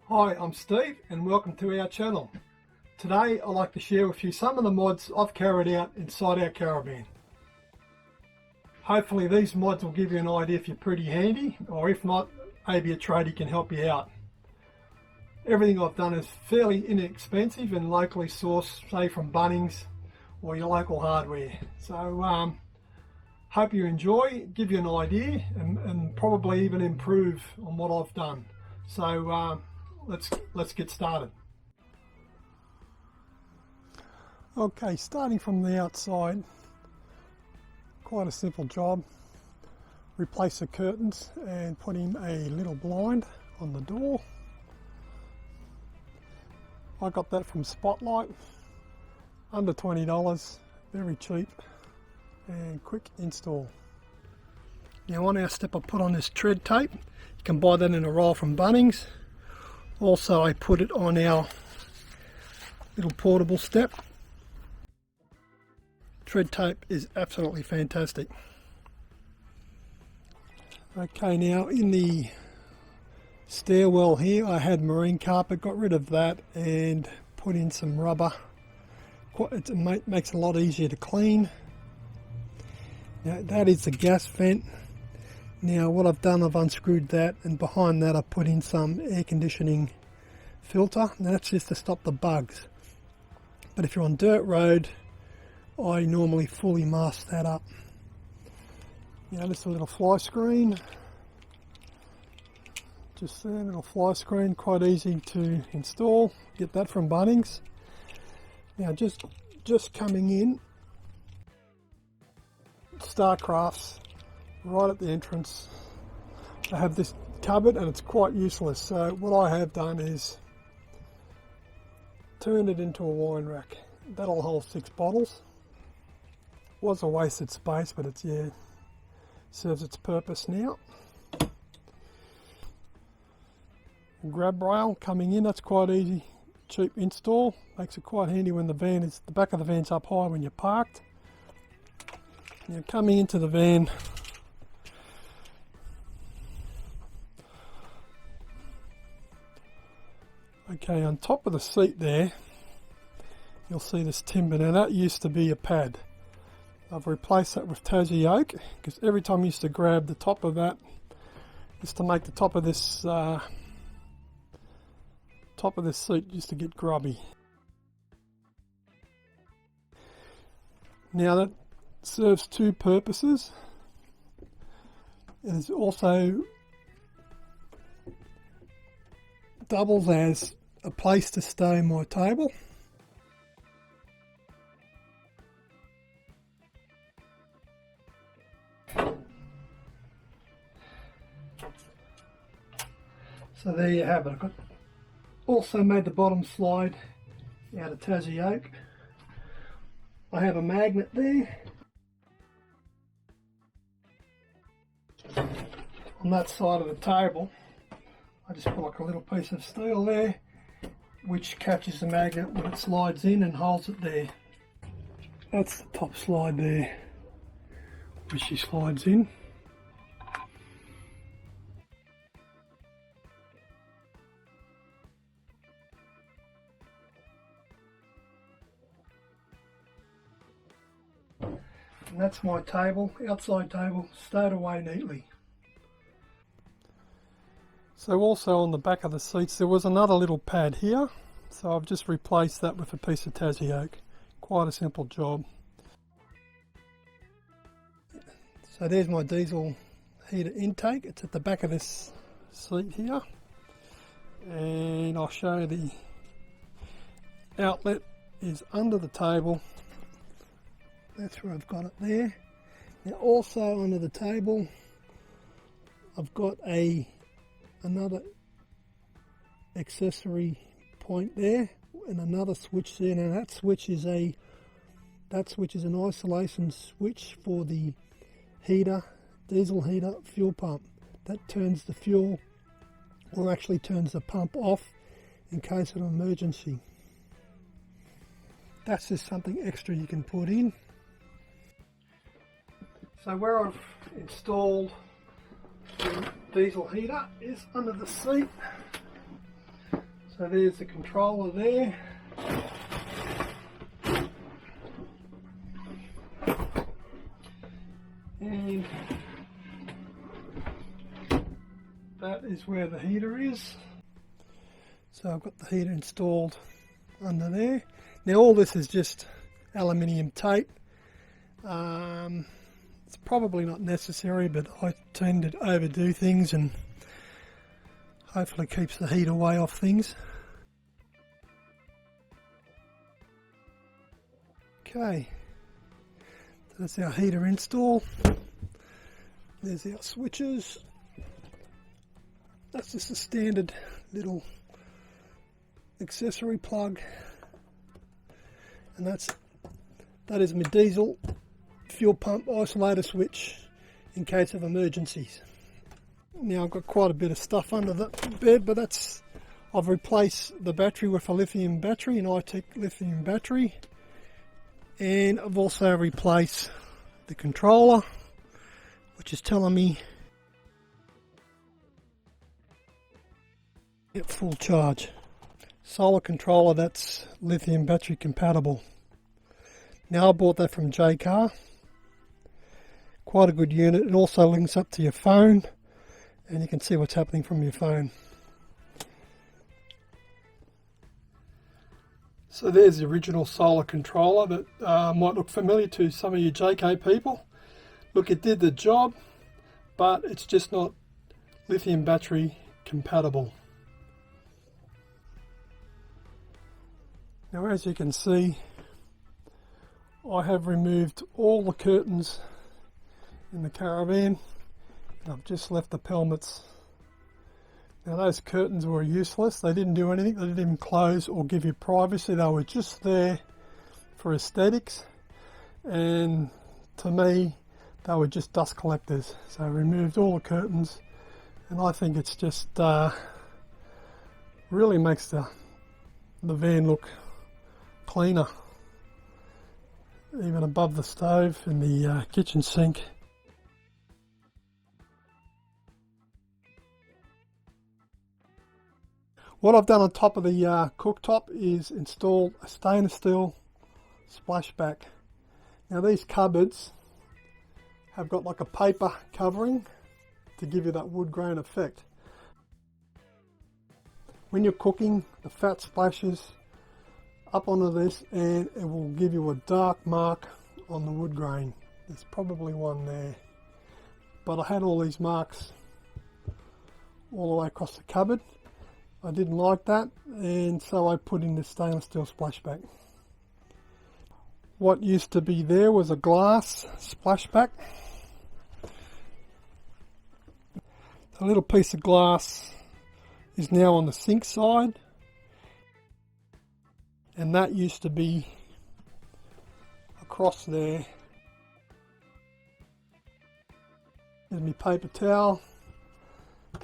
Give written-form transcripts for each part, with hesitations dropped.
Hi, I'm Steve and welcome to our channel. Today I'd like to share with you some of the mods I've carried out inside our caravan. Hopefully these mods will give you an idea if you're pretty handy, or if not, maybe a tradie can help you out. Everything I've done is fairly inexpensive and locally sourced, say from Bunnings or your local hardware. So hope you enjoy, give you an idea and probably even improve on what I've done. So let's get started. Okay, starting from the outside, quite a simple job. Replace the curtains and put in a little blind on the door. I got that from Spotlight, under $20, very cheap and quick install. Now on our step I put on this tread tape. You can buy that in a roll from Bunnings. Also I put it on our little portable step. Tread tape is absolutely fantastic. Okay, now in the stairwell here I had marine carpet, got rid of that and put in some rubber. It makes it a lot easier to clean. Now that is the gas vent. Now what I've done, I've unscrewed that, and behind that I put in some air conditioning filter. Now that's just to stop the bugs. But if you're on dirt road, I normally fully mask that up. Now just a little fly screen. Just there, little fly screen, quite easy to install. Get that from Bunnings. Now just coming in, Starcrafts, right at the entrance. I have this cupboard and it's quite useless. So what I have done is turned it into a wine rack. That'll hold 6 bottles. Was a wasted space, but it's, yeah, serves its purpose now. Grab rail coming in, that's quite easy, cheap install. Makes it quite handy when the back of the van's up high when you're parked. Now coming into the van, okay, on top of the seat there, you'll see this timber. Now that used to be a pad. I've replaced that with Tassie oak, because every time I used to grab the top of that, just to make the top of this seat used to get grubby. Now that serves 2 purposes. It is also doubles as a place to stay my table. So there you have it. I've also made the bottom slide out of Tassie oak. I have a magnet there. On that side of the table, I just put like a little piece of steel there, which catches the magnet when it slides in and holds it there. That's the top slide there, which she slides in. And that's my table, outside table, stowed away neatly. So also on the back of the seats there was another little pad here, so I've just replaced that with a piece of Tassie oak. Quite a simple job. So there's my diesel heater intake. It's at the back of this seat here, and I'll show you the outlet is under the table. That's where I've got it there. Now also under the table I've got another accessory point there and another switch there. Now that switch is an isolation switch for the heater, diesel heater fuel pump. That turns the fuel, or actually turns the pump off in case of an emergency. That's just something extra you can put in. So where I've installed the diesel heater is under the seat. So there's the controller there. And that is where the heater is. So I've got the heater installed under there. Now all this is just aluminium tape. It's probably not necessary, but I tend to overdo things and hopefully keeps the heat away off things. Okay, so that's our heater install. There's our switches. That's just a standard little accessory plug, and that is my diesel fuel pump isolator switch in case of emergencies. Now I've got quite a bit of stuff under the bed, but I've replaced the battery with a lithium battery, an iTech lithium battery, and I've also replaced the controller, which is telling me at full charge. Solar controller that's lithium battery compatible. Now I bought that from J-Car. Quite a good unit. It also links up to your phone and you can see what's happening from your phone. So there's the original solar controller that might look familiar to some of you JK people. Look, it did the job, but it's just not lithium battery compatible. Now, as you can see, I have removed all the curtains in the Caravan and I've just left the pelmets. Now those curtains were useless. They didn't do anything. They didn't even close or give you privacy. They were just there for aesthetics, and to me they were just dust collectors. So I removed all the curtains, and I think it's just really makes the van look cleaner, even above the stove and the kitchen sink. What I've done on top of the cooktop is installed a stainless steel splashback. Now these cupboards have got like a paper covering to give you that wood grain effect. When you're cooking, the fat splashes up onto this and it will give you a dark mark on the wood grain. There's probably one there. But I had all these marks all the way across the cupboard. I didn't like that, and so I put in the stainless steel splashback. What used to be there was a glass splashback. The little piece of glass is now on the sink side, and that used to be across there. There's my paper towel.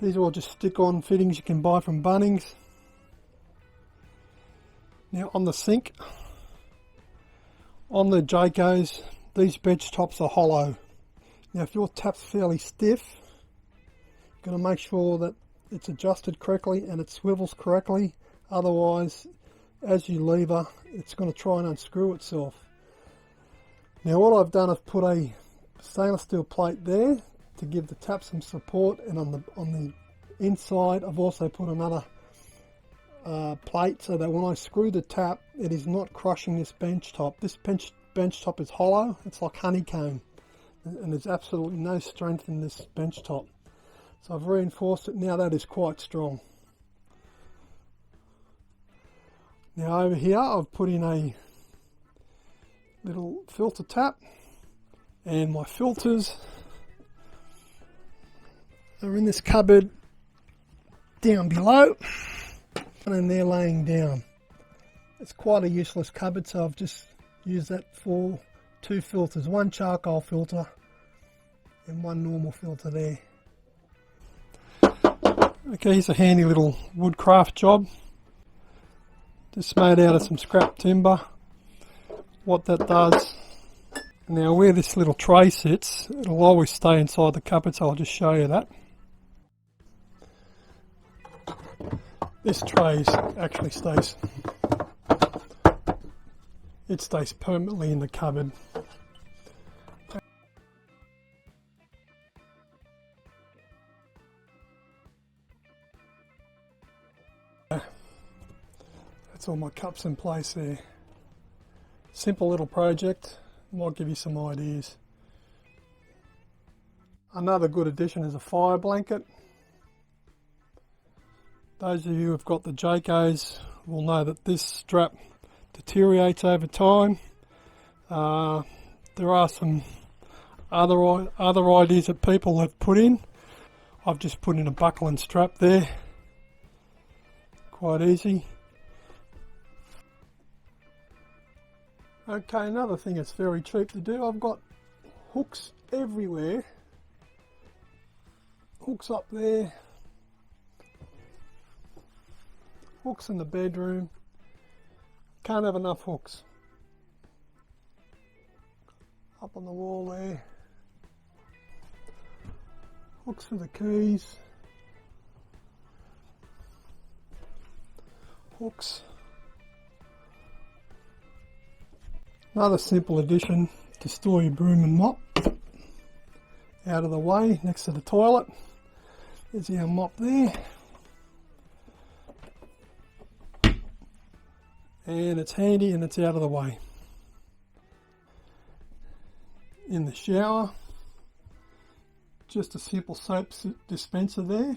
These are all just stick-on fittings you can buy from Bunnings. Now on the sink, on the Jaycos, these bench tops are hollow. Now if your tap's fairly stiff, you're going to make sure that it's adjusted correctly and it swivels correctly. Otherwise, as you lever, it's going to try and unscrew itself. Now what I've done, I've put a stainless steel plate there to give the tap some support, and on the inside I've also put another plate so that when I screw the tap, it is not crushing this bench top. This bench top is hollow. It's like honeycomb, and there's absolutely no strength in this bench top. So I've reinforced it. Now that is quite strong. Now over here I've put in a little filter tap, and my filters are in this cupboard down below, and they're laying down. It's quite a useless cupboard, so I've just used that for two filters, one charcoal filter and one normal filter there. Okay, here's a handy little woodcraft job, just made out of some scrap timber. What that does, now where this little tray sits, it'll always stay inside the cupboard, so I'll just show you that. This tray actually stays, it stays permanently in the cupboard. That's all my cups in place there. Simple little project, might give you some ideas. Another good addition is a fire blanket. Those of you who have got the Jaycos will know that this strap deteriorates over time. There are some other ideas that people have put in. I've just put in a buckle and strap there. Quite easy. Okay, another thing that's very cheap to do, I've got hooks everywhere. Hooks up there. Hooks in the bedroom. Can't have enough hooks. Up on the wall there. Hooks for the keys. Hooks. Another simple addition to store your broom and mop. Out of the way, next to the toilet. There's our mop there. And it's handy and it's out of the way. In the shower, just a simple soap dispenser there.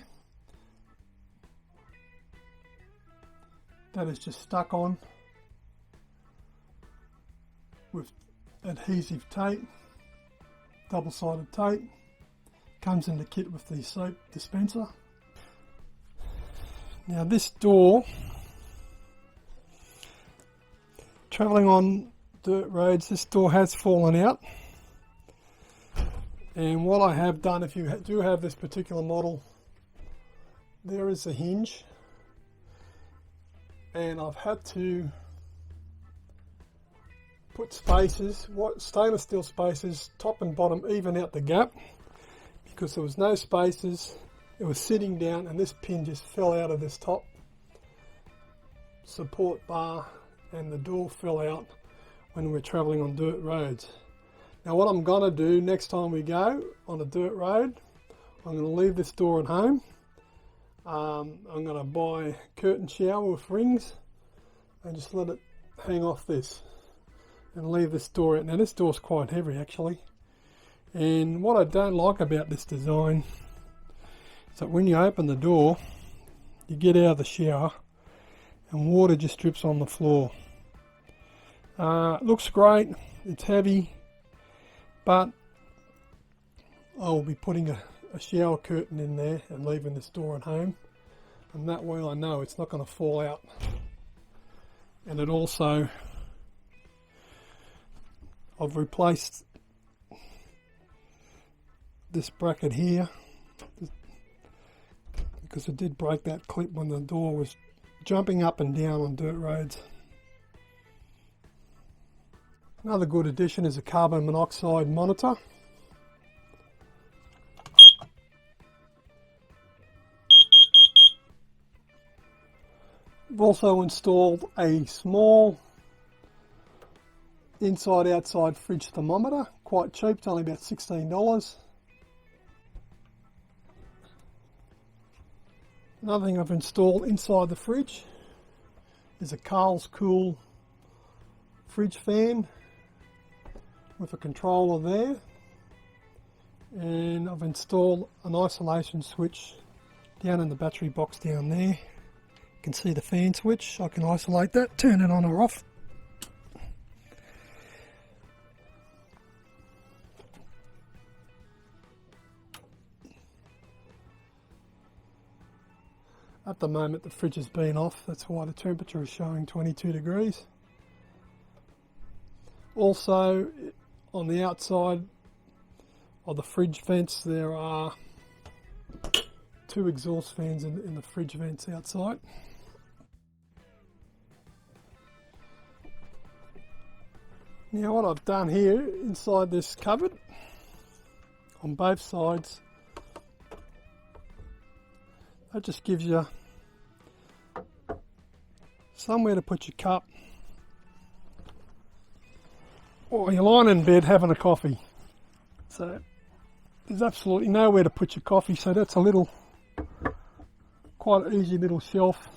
That is just stuck on with adhesive tape, double-sided tape. Comes in the kit with the soap dispenser. Now this door, travelling on dirt roads, this door has fallen out. And what I have done, if you do have this particular model, there is a hinge. And I've had to put spaces, stainless steel spaces, top and bottom, even out the gap, because there was no spaces. It was sitting down and this pin just fell out of this top support bar and the door fell out when we're travelling on dirt roads. Now what I'm going to do next time we go on a dirt road, I'm going to leave this door at home. I'm going to buy a curtain shower with rings and just let it hang off this and leave this door out. Now this door's quite heavy actually, and what I don't like about this design is that when you open the door, you get out of the shower and water just drips on the floor. It looks great, it's heavy, but I will be putting a shower curtain in there and leaving this door at home, and that way I know it's not going to fall out. And it also, I've replaced this bracket here because it did break that clip when the door was jumping up and down on dirt roads. Another good addition is a carbon monoxide monitor. I've also installed a small inside-outside fridge thermometer, quite cheap, it's only about $16. Another thing I've installed inside the fridge is a Carl's Cool fridge fan with a controller there, and I've installed an isolation switch down in the battery box down there. You can see the fan switch. I can isolate that, turn it on or off. At the moment the fridge has been off, that's why the temperature is showing 22 degrees. Also on the outside of the fridge vents there are two exhaust fans in the fridge vents outside. Now what I've done here inside this cupboard on both sides, that just gives you somewhere to put your cup, or you're lying in bed having a coffee. So there's absolutely nowhere to put your coffee, so that's a little, quite an easy little shelf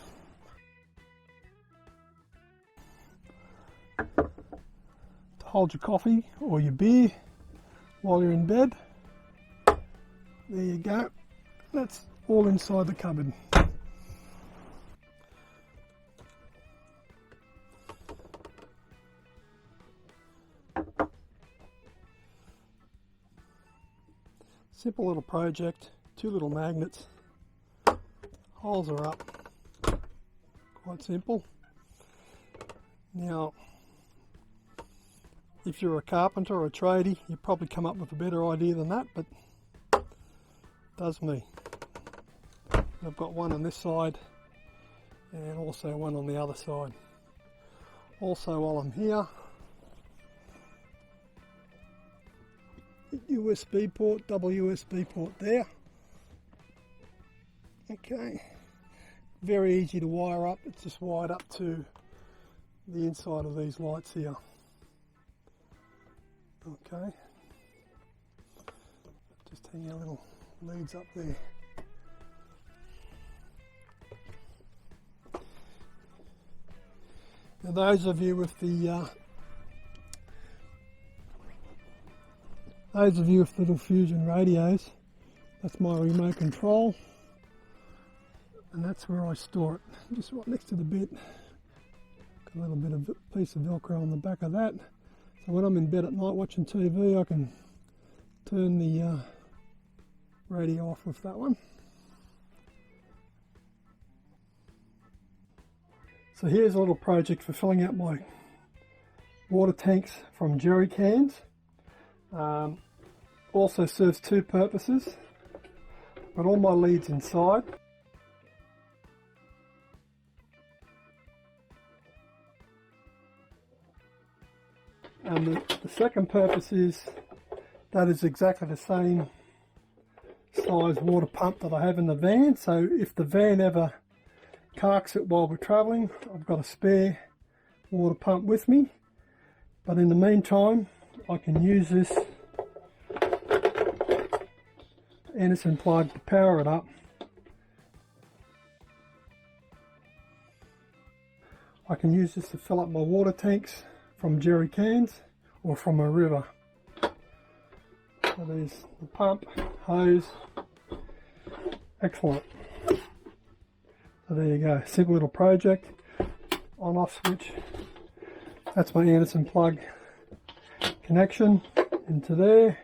to hold your coffee or your beer while you're in bed. There you go. That's all inside the cupboard. Simple little project, 2 little magnets, holes are up, quite simple. Now, if you're a carpenter or a tradie, you'd probably come up with a better idea than that, but does me. I've got one on this side and also one on the other side. Also, while I'm here, USB port, double USB port there. Okay, very easy to wire up. It's just wired up to the inside of these lights here. Okay, just hang our little leads up there. Now those of you with the little Fusion radios, that's my remote control, and that's where I store it, just right next to the bed. Got a little bit of piece of Velcro on the back of that, so when I'm in bed at night watching TV, I can turn the radio off with that one. So here's a little project for filling out my water tanks from jerry cans. Also serves 2 purposes. Got all my leads inside. And the second purpose is that is exactly the same size water pump that I have in the van. So if the van ever carks it while we're travelling, I've got a spare water pump with me. But in the meantime, I can use this Anderson plug to power it up. I can use this to fill up my water tanks from jerry cans or from a river. So there's the pump, hose, excellent. So there you go, simple little project, on off switch. That's my Anderson plug connection into there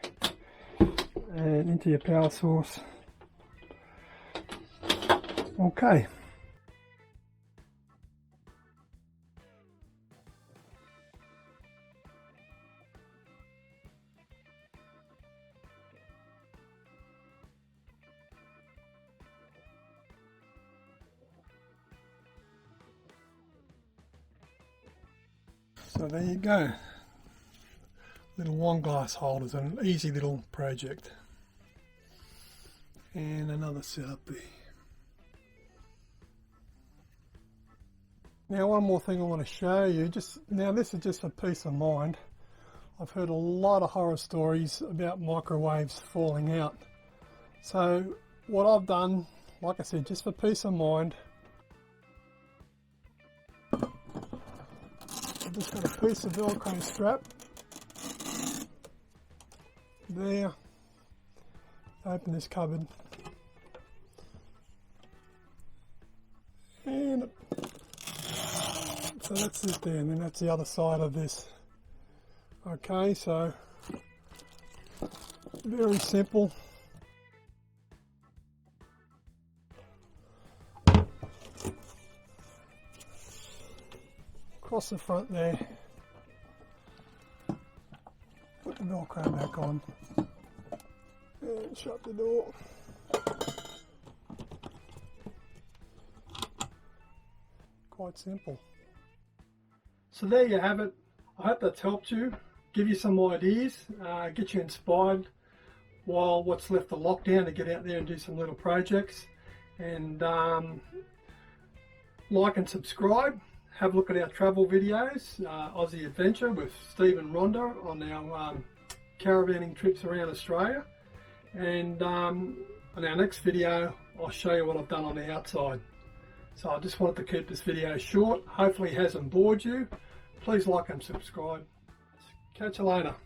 and into your power source. Okay. So there you go, little wine glass holders, an easy little project. And another setup there. Now one more thing I want to show you, now this is just a peace of mind. I've heard a lot of horror stories about microwaves falling out. So what I've done, like I said, just for peace of mind, I've just got a piece of Velcro strap there. Open this cupboard and so that's it there, and then that's the other side of this. Okay, so very simple. Across the front there, put the Velcro back on and shut the door. Quite simple. So there you have it. I hope that's helped you, give you some ideas, get you inspired while what's left of lockdown to get out there and do some little projects. And like and subscribe. have a look at our travel videos, Aussie Adventure with Steve and Rhonda on our caravanning trips around Australia. And on our next video, I'll show you what I've done on the outside. So I just wanted to keep this video short. Hopefully it hasn't bored you. Please like and subscribe. Catch you later.